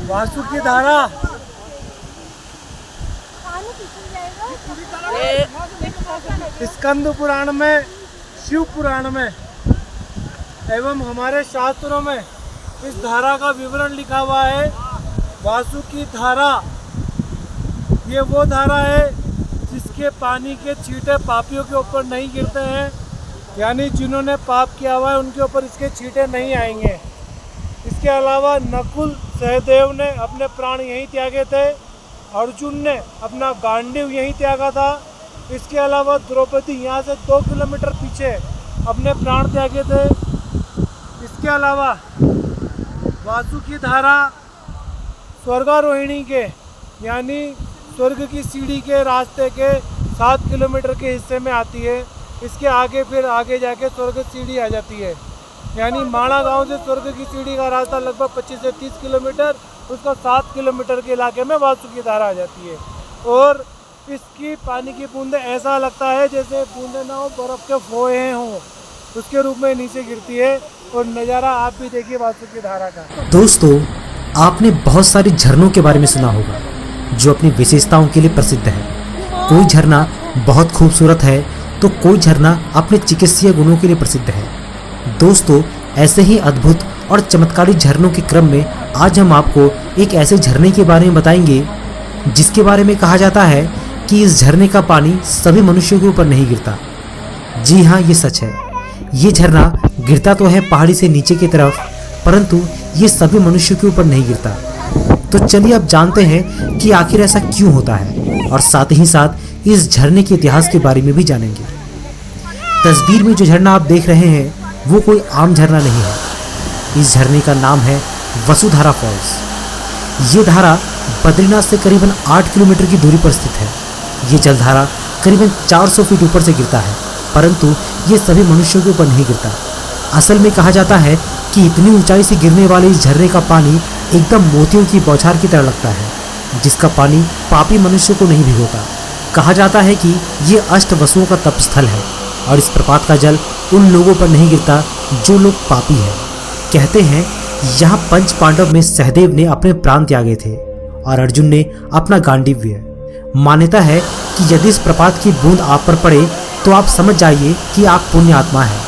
वासुकी धारा स्कंद पुराण में, शिव पुराण में एवं हमारे शास्त्रों में इस धारा का विवरण लिखा हुआ है। वासुकी धारा ये वो धारा है जिसके पानी के छींटे पापियों के ऊपर नहीं गिरते हैं, यानी जिन्होंने पाप किया हुआ है उनके ऊपर इसके छींटे नहीं आएंगे। इसके अलावा नकुल सहदेव ने अपने प्राण यहीं त्यागे थे, अर्जुन ने अपना गांडीव यहीं त्यागा था। इसके अलावा द्रौपदी यहाँ से 2 किलोमीटर पीछे अपने प्राण त्यागे थे। इसके अलावा वासुकी धारा स्वर्गारोहिणी के यानी स्वर्ग की सीढ़ी के रास्ते के 7 किलोमीटर के हिस्से में आती है। इसके आगे फिर आगे जाके स्वर्ग सीढ़ी आ जाती है, यानी माणा गांव से स्वर्ग की सीढ़ी का रास्ता लगभग 25 से 30 किलोमीटर, उसका 7 किलोमीटर के इलाके में वासुकी धारा आ जाती है। और इसकी पानी की बूंदें ऐसा लगता है जैसे बूंदें ना हो, बर्फ़ के फोए हों, उसके रूप में नीचे गिरती है। और नज़ारा आप भी देखिए वासुकी धारा का। दोस्तों, आपने बहुत सारे झरनों के बारे में सुना होगा जो अपनी विशेषताओं के लिए प्रसिद्ध है। कोई झरना बहुत खूबसूरत है तो कोई झरना अपने चिकित्सीय गुणों के लिए प्रसिद्ध है। दोस्तों, ऐसे ही अद्भुत और चमत्कारी झरनों के क्रम में आज हम आपको एक ऐसे झरने के बारे में बताएंगे जिसके बारे में कहा जाता है कि इस झरने का पानी सभी मनुष्यों के ऊपर नहीं गिरता। जी हाँ, ये सच है। ये झरना गिरता तो है पहाड़ी से नीचे की तरफ, परंतु ये सभी मनुष्यों के ऊपर नहीं गिरता। तो चलिए अब जानते हैं कि आखिर ऐसा क्यों होता है, और साथ ही साथ इस झरने के इतिहास के बारे में भी जानेंगे। तस्वीर में जो झरना आप देख रहे हैं वो कोई आम झरना नहीं है। इस झरने का नाम है वसुधारा फॉल्स। ये धारा बद्रीनाथ से करीबन 8 किलोमीटर की दूरी पर स्थित है। ये जलधारा करीबन 400 फीट ऊपर से गिरता है, परंतु ये सभी मनुष्यों के ऊपर नहीं गिरता। असल में कहा जाता है कि इतनी ऊंचाई से गिरने वाले इस झरने का पानी एकदम मोतियों की बौछार की तरह लगता है, जिसका पानी पापी मनुष्यों को नहीं भिगोता। कहा जाता है कि ये अष्ट वसुओं का तप स्थल है और इस प्रपात का जल उन लोगों पर नहीं गिरता जो लोग पापी हैं। कहते हैं यहाँ पंच पांडव में सहदेव ने अपने प्राण त्यागे थे और अर्जुन ने अपना गांडीव्य। मान्यता है कि यदि इस प्रपात की बूंद आप पर पड़े तो आप समझ जाइए कि आप पुण्य आत्मा हैं।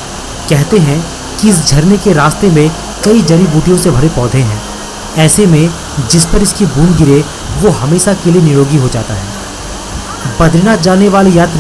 कहते हैं कि इस झरने के रास्ते में कई जड़ी बूटियों से भरे पौधे हैं। ऐसे में जिस पर इसकी बूंद गिरे वो हमेशा के लिए निरोगी हो जाता है। बद्रीनाथ जाने वाले यात्री